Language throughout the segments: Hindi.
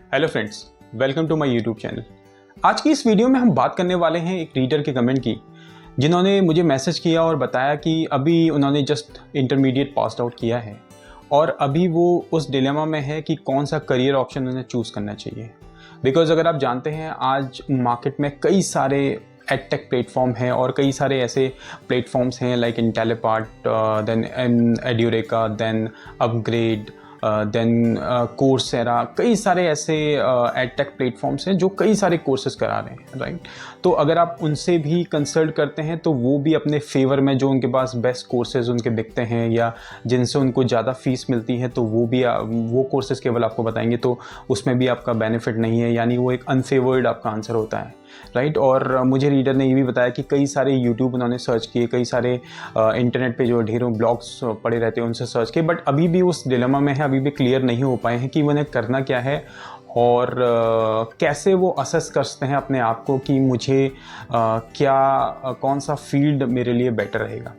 Hello friends, welcome to my YouTube channel. आज की इस वीडियो में हम बात करने वाले हैं एक रीडर के कमेंट की, जिन्होंने मुझे मैसेज किया और बताया कि अभी उन्होंने जस्ट इंटरमीडिएट पास आउट किया है और अभी वो उस डिलेमा में है कि कौन सा करियर ऑप्शन उन्हें चूज़ करना चाहिए। बिकॉज़ अगर आप जानते हैं, आज मार्केट में कई सारे एडटेक प्लेटफॉर्म हैं और कई सारे ऐसे प्लेटफॉर्म्स हैं like Intellipaat, then Edureka, then upGrad, then Coursera. कई सारे ऐसे एडटेक प्लेटफॉर्म्स हैं जो कई सारे कोर्सेज करा रहे हैं, राइट। तो अगर आप उनसे भी कंसल्ट करते हैं तो वो भी अपने फेवर में जो उनके पास बेस्ट कोर्सेज उनके बिकते हैं या जिनसे उनको ज़्यादा फीस मिलती है तो वो कोर्सेज केवल आपको बताएंगे, तो उसमें भी आपका बेनिफिट नहीं है, यानी वो एक अनफेवर्ड आपका आंसर होता है, राइट। और मुझे रीडर ने ये भी बताया कि कई सारे यूट्यूब उन्होंने सर्च किए, कई सारे इंटरनेट पे जो ढेरों ब्लॉग्स पड़े रहते हैं उनसे सर्च किए, बट अभी भी उस डिलेमा में है, अभी भी क्लियर नहीं हो पाए हैं कि उन्हें करना क्या है और कैसे वो असेस करते हैं अपने आप को कि मुझे कौन सा फील्ड मेरे लिए बेटर रहेगा।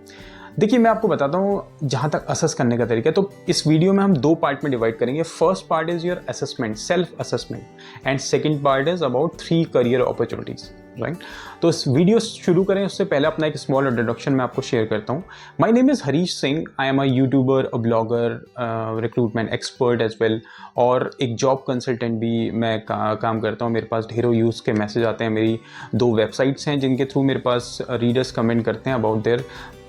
देखिए, मैं आपको बताता हूँ जहाँ तक असेस करने का तरीका है, तो इस वीडियो में हम दो पार्ट में डिवाइड करेंगे। First part is your assessment, self assessment, and second part is about 3 career opportunities, right. तो इस वीडियो शुरू करें उससे पहले अपना एक स्मॉल इंट्रोडक्शन मैं आपको शेयर करता हूँ। My name is Harish Singh, I am a YouTuber, a blogger, recruitment expert as well, और एक जॉब कंसल्टेंट भी मैं काम करता हूँ। मेरे पास ढेरों यूज़ के मैसेज आते हैं। मेरी 2 वेबसाइट्स हैं जिनके थ्रू मेरे पास रीडर्स कमेंट करते हैं about their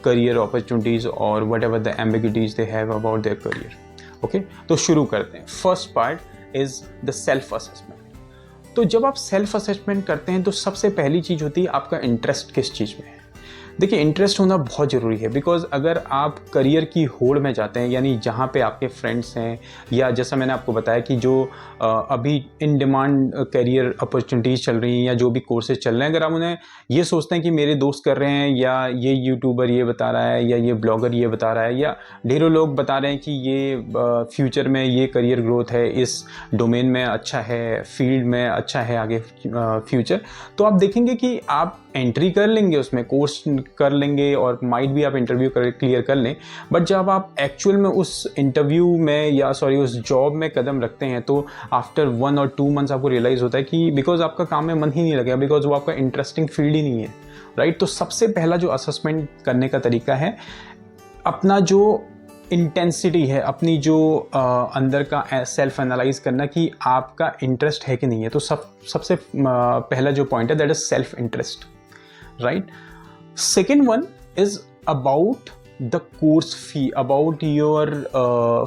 career opportunities or whatever the ambiguities they have about their career. Okay, तो शुरू करते हैं। First part is the self assessment. तो जब आप सेल्फ असेसमेंट करते हैं तो सबसे पहली चीज़ होती है आपका इंटरेस्ट किस चीज़ में है। देखिए, इंटरेस्ट होना बहुत ज़रूरी है, बिकॉज अगर आप करियर की होड़ में जाते हैं, यानी जहाँ पे आपके फ्रेंड्स हैं या जैसा मैंने आपको बताया कि जो अभी इन डिमांड करियर अपॉर्चुनिटीज़ चल रही हैं या जो भी कोर्सेज चल रहे हैं, अगर आप उन्हें ये सोचते हैं कि मेरे दोस्त कर रहे हैं या ये यूट्यूबर ये बता रहा है या ये ब्लॉगर ये बता रहा है या ढेरों लोग बता रहे हैं कि ये फ्यूचर में ये करियर ग्रोथ है, इस डोमेन में अच्छा है, फील्ड में अच्छा है आगे फ्यूचर, तो आप देखेंगे कि आप एंट्री कर लेंगे, उसमें कोर्स कर लेंगे और माइट भी आप इंटरव्यू क्लियर कर लें, बट जब आप एक्चुअल में उस इंटरव्यू में या उस जॉब में कदम रखते हैं तो आफ्टर 1 और 2 मंथ्स आपको रियलाइज़ होता है कि बिकॉज आपका काम में मन ही नहीं लगेगा, बिकॉज वो आपका इंटरेस्टिंग फील्ड ही नहीं है, राइट। तो सबसे पहला जो असेसमेंट करने का तरीका है, अपना जो इंटेंसिटी है, अपनी जो अंदर का सेल्फ एनालाइज करना कि आपका इंटरेस्ट है कि नहीं है। तो सबसे पहला जो पॉइंट है that is self interest, right. Second one is about the course fee, about your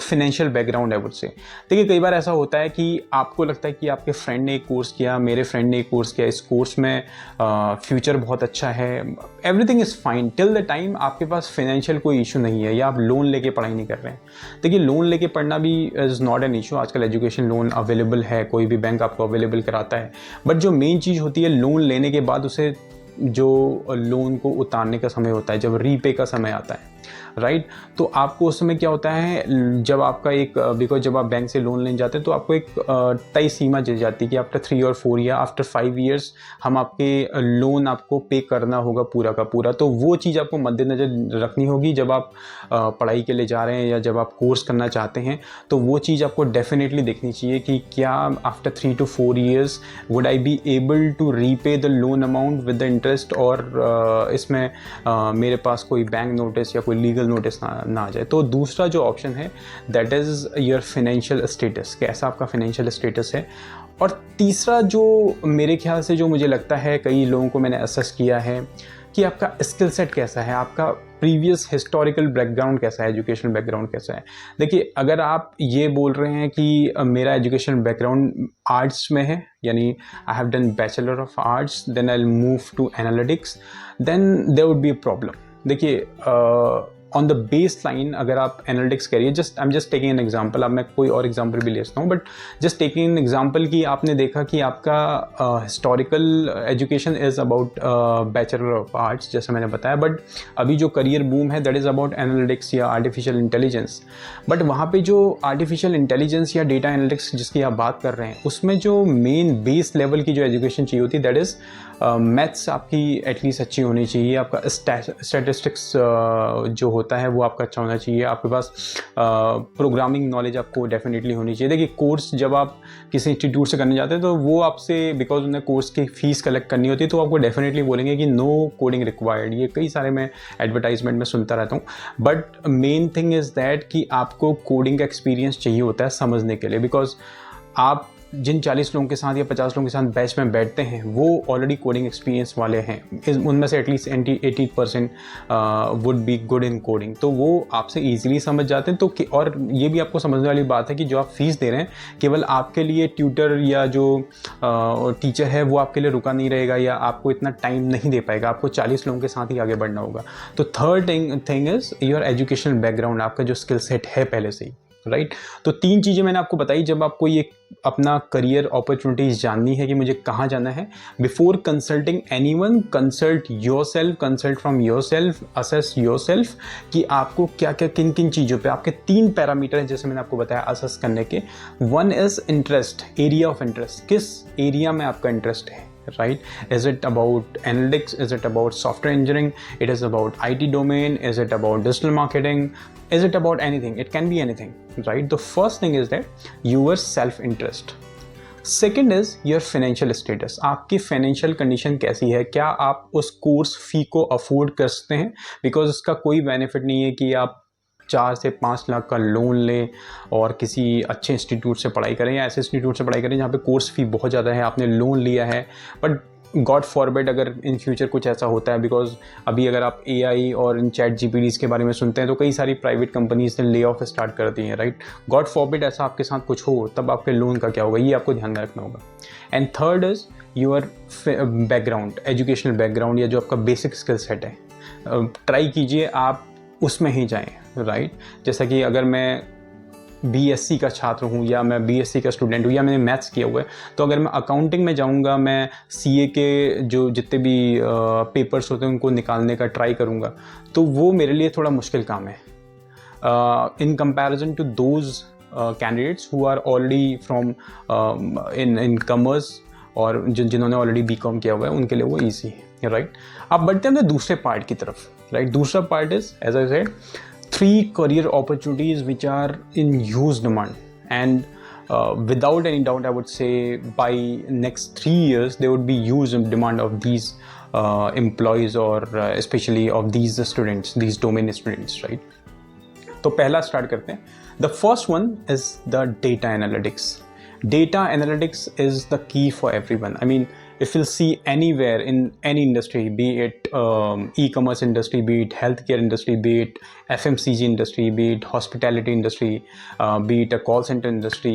financial background, I would say. देखिए, कई बार ऐसा होता है कि आपको लगता है कि आपके फ्रेंड ने एक कोर्स किया, मेरे फ्रेंड ने एक कोर्स किया, इस कोर्स में फ्यूचर बहुत अच्छा है, everything is fine till the time आपके पास फिनेंशियल कोई इशू नहीं है या आप लोन लेके पढ़ाई नहीं कर रहे हैं। देखिए, लोन लेके पढ़ना भी इज़ नॉट एन इशू। आजकल एजुकेशन लोन अवेलेबल है, कोई भी बैंक आपको अवेलेबल कराता है, बट जो मेन चीज़ होती है लोन लेने के बाद उसे जो लोन को उतारने का समय होता है, जब रीपे का समय आता है, राइट। तो आपको उस समय क्या होता है, जब आपका एक बिकॉज जब आप बैंक से लोन लेने जाते हैं तो आपको एक तय सीमा दी जाती है कि आफ्टर 3 और 4 या आफ्टर 5 ईयर्स हम आपके लोन आपको पे करना होगा पूरा का पूरा। तो वो चीज़ आपको मद्देनज़र रखनी होगी जब आप पढ़ाई के लिए जा रहे हैं या जब आप कोर्स करना चाहते हैं, तो वो चीज़ आपको डेफिनेटली देखनी चाहिए कि क्या after 3 to 4 years would I be able to repay the loan amount with the interest, और इसमें मेरे पास कोई बैंक नोटिस या कोई लीगल नोटिस ना आ जाए। तो दूसरा जो ऑप्शन है that is your financial status, कैसा आपका फाइनेंशियल स्टेटस है। और तीसरा जो मेरे ख्याल से जो मुझे लगता है कई लोगों को मैंने असेस किया है कि आपका स्किल सेट कैसा है, आपका प्रीवियस हिस्टोरिकल बैकग्राउंड कैसा है, एजुकेशनल बैकग्राउंड कैसा है। देखिए, अगर आप ये बोल रहे हैं कि मेरा एजुकेशनल बैकग्राउंड आर्ट्स में है, यानी I have done bachelor of arts, then I will move to analytics, then there would be a problem. देखिए, ऑन द बेस लाइन अगर आप एनालिटिक्स करिए, I am just taking an example, अब मैं कोई और एग्जाम्पल भी ले सकता हूँ, but just taking an example कि आपने देखा कि आपका historical education is about bachelor of arts, जैसे मैंने बताया, बट अभी जो करियर बूम है दैट इज़ अबाउट एनालिटिक्स या आर्टिफिशियल इंटेलिजेंस। बट वहाँ पे जो आर्टिफिशियल इंटेलिजेंस या डेटा एनालिटिक्स जिसकी आप बात कर रहे हैं, उसमें जो मेन बेस लेवल की जो एजुकेशन चाहिए होती है दैट इज़ मैथ्स आपकी एटलीस्ट अच्छी होनी चाहिए, आपका स्टैटिस्टिक्स जो होता है वो आपका अच्छा होना चाहिए, आपके पास प्रोग्रामिंग नॉलेज आपको डेफिनेटली होनी चाहिए। देखिए कोर्स जब आप किसी इंस्टीट्यूट से करने जाते हैं तो वो आपसे, बिकॉज उन्हें कोर्स की फ़ीस कलेक्ट करनी होती है, तो आपको डेफिनेटली बोलेंगे कि नो कोडिंग रिक्वायर्ड। ये कई सारे मैं एडवर्टाइजमेंट में सुनता रहता हूँ, but main thing is that कि आपको कोडिंग का एक्सपीरियंस चाहिए होता है समझने के लिए, बिकॉज आप जिन 40 लोगों के साथ या 50 लोगों के साथ बैच में बैठते हैं वो ऑलरेडी कोडिंग एक्सपीरियंस वाले हैं, उनमें से at least 80% would be good in coding, तो वो आपसे ईजिली समझ जाते हैं। तो और ये भी आपको समझने वाली बात है कि जो आप फीस दे रहे हैं केवल आपके लिए ट्यूटर या जो टीचर है वो आपके लिए रुका नहीं रहेगा या आपको इतना टाइम नहीं दे पाएगा, आपको 40 लोगों के साथ ही आगे बढ़ना होगा। तो third thing is your educational background, आपका जो स्किल सेट है पहले से ही, राइट। तो 3 चीज़ें मैंने आपको बताई। जब आपको ये अपना करियर अपॉर्चुनिटीज़ जाननी है कि मुझे कहाँ जाना है, before consulting anyone, consult yourself, consult from yourself, assess yourself कि आपको क्या क्या किन किन चीज़ों पे, आपके 3 पैरामीटर हैं जैसे मैंने आपको बताया असेस करने के। One is interest, area of interest, किस एरिया में आपका इंटरेस्ट है, right? Is it about analytics? Is it about software engineering? It is about IT domain? Is it about digital marketing? Is it about anything? It can be anything, right? The first thing is that your self-interest. Second is your financial status. आपकी financial condition कैसी है, क्या आप उस कोर्स फी को अफोर्ड कर सकते हैं, बिकॉज उसका कोई बेनिफिट नहीं है कि आप 4 से 5 लाख का लोन लें और किसी अच्छे इंस्टीट्यूट से पढ़ाई करें या ऐसे इंस्टीट्यूट से पढ़ाई करें जहाँ पे कोर्स फी बहुत ज़्यादा है, आपने लोन लिया है, बट गॉड फॉरबिड अगर इन फ्यूचर कुछ ऐसा होता है, बिकॉज अभी अगर आप AI और इन चैट GPTs के बारे में सुनते हैं तो कई सारी प्राइवेट कंपनीज ने ले ऑफ स्टार्ट कर दी हैं, राइट। गॉड फॉरबिड ऐसा आपके साथ कुछ हो तब आपके लोन का क्या होगा, ये आपको ध्यान में रखना होगा। And third is your background, educational background या जो आपका बेसिक स्किल सेट है, ट्राई कीजिए आप उसमें ही जाएँ, राइट। जैसा कि अगर मैं BSc का छात्र हूँ या मैं BSc का स्टूडेंट हूँ या मैंने मैथ्स किया हुआ है, तो अगर मैं अकाउंटिंग में जाऊँगा, मैं CA के जो जितने भी पेपर्स होते हैं उनको निकालने का ट्राई करूँगा, तो वो मेरे लिए थोड़ा मुश्किल काम है in comparison to those candidates who are already from in commerce और जिन्होंने ऑलरेडी BCom किया हुआ है, उनके लिए वो ईजी है, राइट। अब बढ़ते हैं दूसरे पार्ट की तरफ, राइट। दूसरा part is as I said 3 career opportunities which are in huge demand, and without any doubt I would say by next 3 years there would be huge demand of these employees or especially of these students, these domain students, right? तो पहला स्टार्ट करते हैं। The first one is the data analytics. Data analytics is the key for everyone. I mean, if you'll see anywhere in any industry, be it e-commerce industry, be it healthcare industry, be it FMCG industry, be it hospitality industry, be it a call center industry,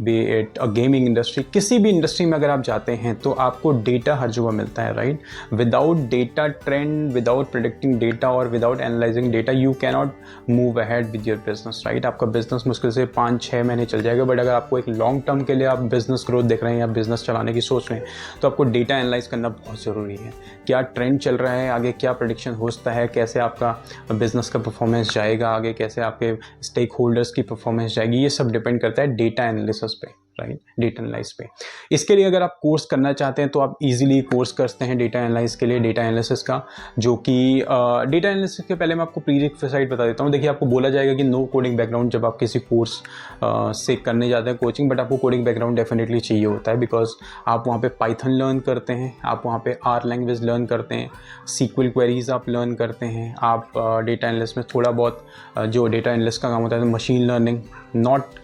be it a gaming industry, किसी भी इंडस्ट्री में अगर आप जाते हैं तो आपको डेटा हर जगह मिलता है, right. Without data trend, without predicting data or without analyzing data you cannot move ahead with your business, right. आपका बिजनेस मुश्किल से 5-6 महीने चल जाएगा, बट अगर आपको एक लॉन्ग टर्म के लिए आप बिजनेस ग्रोथ देख रहे हैं या बिजनेस चलाने की सोच रहे हैं तो आपको डेटा एनालाइज करना बहुत ज़रूरी है। क्या ट्रेंड चल रहा है, आगे क्या प्रेडिक्शन हो सकता है, कैसे आपका बिजनेस का परफॉर्मेंस जाएगा आगे, कैसे आपके स्टेक होल्डर्स की परफॉर्मेंस जाएगी, ये सब डिपेंड करता है डेटा एनालिसिस पे, राइट, डेटा एनालाइज पे। इसके लिए अगर आप कोर्स करना चाहते हैं तो आप इजीली कोर्स कर सकते हैं डेटा एनालाइज के लिए, डेटा एनालिसिस का, जो कि डेटा एनालिसिस के पहले मैं आपको प्रीरिक्विजिट बता देता हूँ। देखिए आपको बोला जाएगा कि नो कोडिंग बैकग्राउंड जब आप किसी कोर्स से करने जाते हैं कोचिंग, बट आपको कोडिंग बैकग्राउंड डेफिनेटली चाहिए होता है, बिकॉज आप वहाँ पे पाइथन लर्न करते हैं, आप वहाँ पे R लैंग्वेज लर्न करते हैं, SQL क्वेरीज आप लर्न करते हैं, आप डेटा एनालिस्ट में थोड़ा बहुत जो डेटा एनालिस्ट का काम होता है machine learning, not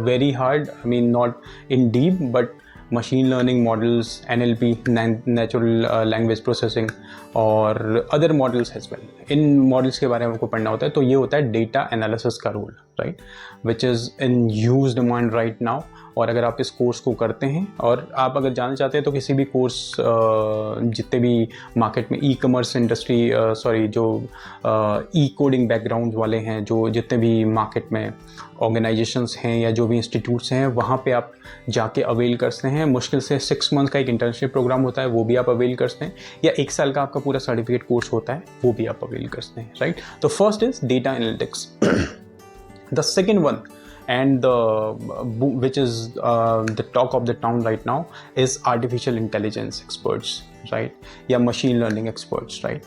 very hard, I mean not in deep, but machine learning models, NLP, natural language processing और other models as well. इन models के बारे में आपको पढ़ना होता है। तो ये होता है data analysis का role, right, which is in huge demand right now। और अगर आप इस कोर्स को करते हैं और आप अगर जानना चाहते हैं तो किसी भी कोर्स जितने भी मार्केट में ई-कॉमर्स इंडस्ट्री जो ई-कोडिंग बैकग्राउंड वाले हैं, जो जितने भी मार्केट में ऑर्गेनाइजेशंस हैं या जो भी इंस्टीट्यूट्स हैं, वहाँ पे आप जाके अवेल कर सकते हैं। मुश्किल से 6 मंथ का एक इंटर्नशिप प्रोग्राम होता है, वो भी आप अवेल कर सकते हैं, या 1 साल का आपका पूरा सर्टिफिकेट कोर्स होता है, वो भी आप अवेल कर सकते हैं, राइट। तो first is data analytics. The second one and which is the talk of the town right now is artificial intelligence experts, right, या मशीन लर्निंग एक्सपर्ट्स, राइट।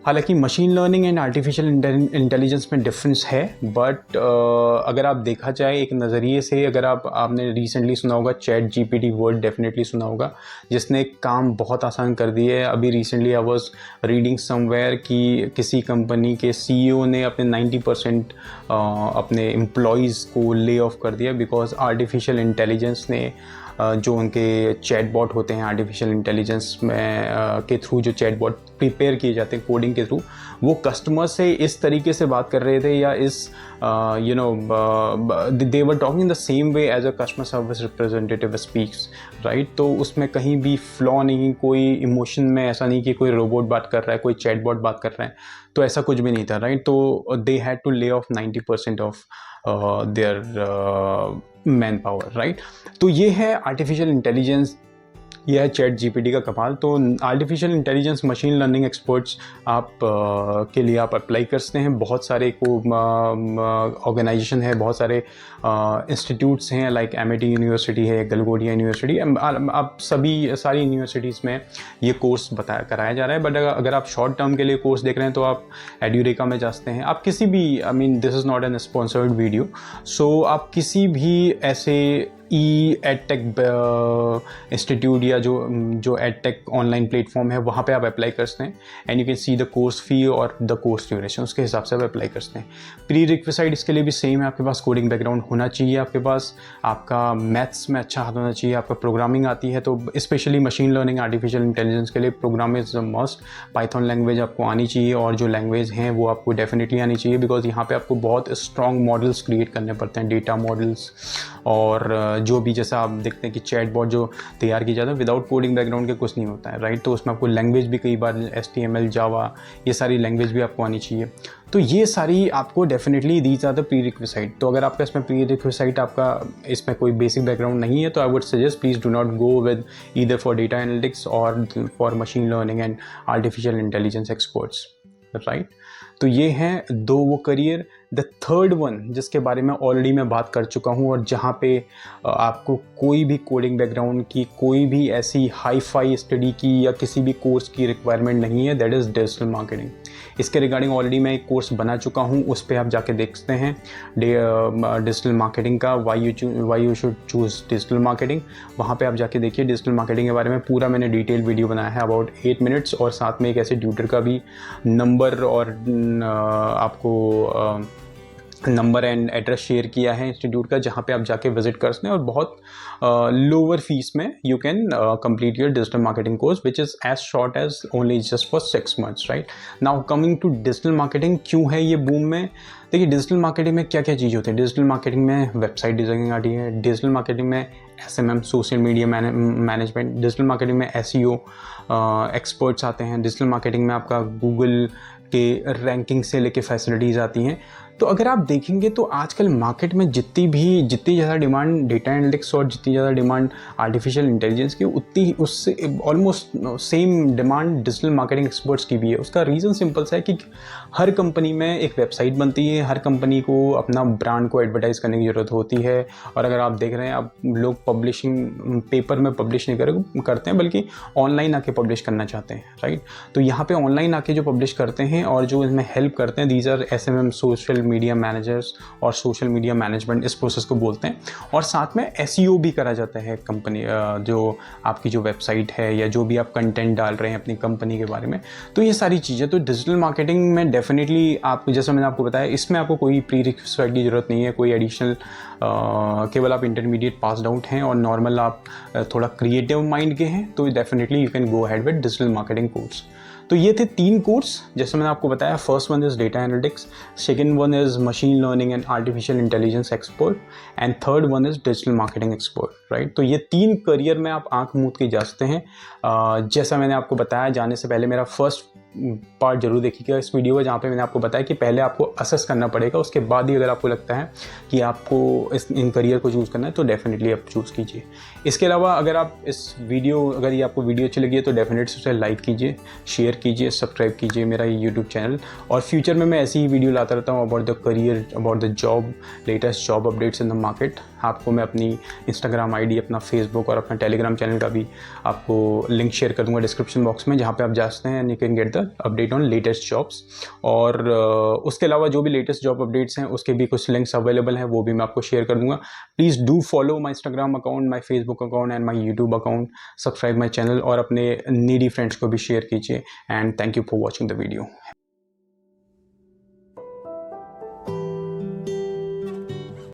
हालांकि machine learning and artificial intelligence में डिफरेंस है, बट अगर आप देखा जाए एक नज़रिए से, अगर आपने रिसेंटली सुना होगा चैट जीपीटी, वर्ड डेफिनेटली सुना होगा, जिसने काम बहुत आसान कर दिया है। अभी recently I was reading somewhere कि किसी कंपनी के सीईओ ने अपने 90% अपने एम्प्लॉयज़ को ले ऑफ कर दिया बिकॉज आर्टिफिशियल इंटेलिजेंस ने जो उनके चैटबॉट होते हैं आर्टिफिशियल इंटेलिजेंस में के थ्रू जो चैटबॉट प्रिपेयर किए जाते हैं कोडिंग के थ्रू, वो कस्टमर से इस तरीके से बात कर रहे थे, या इस they were talking the same way as a customer service representative speaks, right. तो उसमें कहीं भी फ्लॉ नहीं, कोई इमोशन में ऐसा नहीं कि कोई रोबोट बात कर रहा है, कोई चैटबॉट बात कर रहा है, तो ऐसा कुछ भी नहीं था, राइट। तो they had to lay off 90% of their man power, right. तो ये है आर्टिफिशियल इंटेलिजेंस, यह है चैट जीपीटी का कमाल। तो artificial intelligence machine learning experts आप के लिए आप अप्लाई कर सकते हैं। बहुत सारे को ऑर्गेनाइजेशन है, बहुत सारे इंस्टीट्यूट्स हैं, लाइक एमआईटी यूनिवर्सिटी है, गलगोटिया यूनिवर्सिटी, आप सारी यूनिवर्सिटीज़ में ये कोर्स कराया जा रहा है। बट अगर आप शॉर्ट टर्म के लिए कोर्स देख रहे हैं तो आप एड्यूरेका में जा सकते हैं। आप किसी भी, I mean this is not an sponsored video, so आप किसी भी ऐसे एडटेक इंस्टीट्यूट या जो एडटेक ऑनलाइन प्लेटफॉर्म है वहाँ पे आप अप्लाई कर सकते हैं, and you can see the course fee और द कोर्स ड्यूरेशन, उसके हिसाब से आप अप्लाई कर सकते हैं। प्री रिक्विसाइट इसके लिए भी सेम है, आपके पास कोडिंग बैकग्राउंड होना चाहिए, आपके पास आपका मैथ्स में अच्छा हाथ होना चाहिए, आपका प्रोग्रामिंग आती है, तो specially machine learning artificial intelligence के लिए program is the must. Python language आपको आनी चाहिए, और जो लैंग्वेज हैं वो आपको डेफिनेटली आनी चाहिए, बिकॉज यहाँ पे आपको बहुत स्ट्रॉन्ग मॉडल्स क्रिएट करने पड़ते हैं, डेटा मॉडल्स, और जो भी जैसा आप देखते हैं कि चैटबॉट जो तैयार किया जाता है विदाउट कोडिंग बैकग्राउंड के कुछ नहीं होता है, राइट। तो उसमें आपको लैंग्वेज भी कई बार HTML, जावा, ये सारी लैंग्वेज भी आपको आनी चाहिए। तो ये सारी आपको definitely these are the prerequisite. तो अगर आपका इसमें प्री रिक्विसाइट, आपका इसमें कोई बेसिक बैकग्राउंड नहीं है, तो I would suggest please do not go with either for data analytics or for machine learning and artificial intelligence experts, right. तो ये हैं दो वो करियर। द थर्ड वन जिसके बारे में ऑलरेडी मैं बात कर चुका हूँ, और जहाँ पे आपको कोई भी कोडिंग बैकग्राउंड की, कोई भी ऐसी हाई फाई स्टडी की या किसी भी कोर्स की रिक्वायरमेंट नहीं है, दैट इज़ डिजिटल मार्केटिंग। इसके रिगार्डिंग ऑलरेडी मैं एक कोर्स बना चुका हूँ, उस पर आप जाके देख सकते हैं डिजिटल मार्केटिंग का, why you should choose digital marketing. वहाँ पे आप जाके देखिए, डिजिटल मार्केटिंग के बारे में पूरा मैंने डिटेल वीडियो बनाया है अबाउट 8 मिनट्स, और साथ में एक ऐसे ट्यूटर का भी नंबर और आपको नंबर एंड एड्रेस शेयर किया है इंस्टीट्यूट का, जहाँ पे आप जाके विजिट कर सकते हैं, और बहुत लोअर फीस में you can complete your digital marketing course which is as short as only just for 6 months, right. Now coming to digital marketing, क्यों है ये बूम में? देखिए, डिजिटल मार्केटिंग में क्या क्या चीज़ होती है। डिजिटल मार्केटिंग में वेबसाइट डिज़ाइनिंग आती है, डिजिटल मार्केटिंग में SMM, social media management, digital marketing में SEO एक्सपर्ट्स आते हैं, डिजिटल मार्केटिंग में आपका गूगल के रैंकिंग से लेके फैसिलिटीज़ आती हैं। तो अगर आप देखेंगे तो आजकल मार्केट में जितनी ज़्यादा डिमांड डेटा एनालिटिक्स और जितनी ज़्यादा डिमांड आर्टिफिशियल इंटेलिजेंस की, उतनी उससे almost same demand digital marketing experts की भी है। उसका रीज़न सिंपल सा है कि हर कंपनी में एक वेबसाइट बनती है, हर कंपनी को अपना ब्रांड को एडवर्टाइज़ करने की ज़रूरत होती है। और अगर आप देख रहे हैं, अब लोग पब्लिशिंग पेपर में पब्लिश नहीं करते हैं, बल्कि ऑनलाइन आके पब्लिश करना चाहते हैं, राइट। तो यहाँ पे ऑनलाइन आके जो पब्लिश करते हैं और जो इसमें हेल्प करते हैं, these are SMM, social media managers, और सोशल मीडिया मैनेजमेंट इस प्रोसेस को बोलते हैं। और साथ में SEO भी करा जाता है कंपनी, जो आपकी जो वेबसाइट है या जो भी आप कंटेंट डाल रहे हैं अपनी कंपनी के बारे में। तो ये सारी चीज़ें, तो डिजिटल मार्केटिंग में डेफिनेटली आप, जैसा मैंने आपको बताया, इसमें आपको कोई प्री रिक्विजिट की ज़रूरत नहीं है, कोई एडिशनल, केवल आप इंटरमीडिएट पास आउट हैं और नॉर्मल आप थोड़ा क्रिएटिव माइंड के हैं, तो definitely you can go ahead with digital marketing course. तो ये थे 3 कोर्स जैसे मैंने आपको बताया। First one is data analytics, second one is machine learning and artificial intelligence expert, and third one is digital marketing expert, right. तो ये 3 करियर में आप आंख मूंद के जा सकते हैं। जैसा मैंने आपको बताया, जाने से पहले मेरा फर्स्ट पार्ट जरूर देखिएगा इस वीडियो का, जहाँ पे मैंने आपको बताया कि पहले आपको असेस करना पड़ेगा, उसके बाद ही अगर आपको लगता है कि आपको इन करियर को चूज़ करना है तो डेफिनेटली आप चूज़ कीजिए। इसके अलावा अगर आप अगर ये आपको वीडियो अच्छी लगी है तो डेफिनेटली उसे लाइक कीजिए, शेयर कीजिए, सब्सक्राइब कीजिए मेरा यूट्यूब चैनल। और फ्यूचर में मैं ऐसी ही वीडियो लाता रहता हूँ about the career, about the job, latest job updates in the market. आपको मैं अपनी इंस्टाग्राम आईडी, अपना फेसबुक और अपना टेलीग्राम चैनल का भी आपको लिंक शेयर कर दूंगा डिस्क्रिप्शन बॉक्स में, जहाँ पे आप जा सकते हैं and you can get the update on latest jobs. और उसके अलावा जो भी लेटेस्ट जॉब अपडेट्स हैं उसके भी कुछ लिंक्स अवेलेबल हैं, वो भी मैं आपको शेयर कर दूंगा। Please do follow my Instagram account, my Facebook account and my YouTube account, subscribe my channel और अपने नीडी फ्रेंड्स को भी शेयर कीजिए। And thank you for watching the video.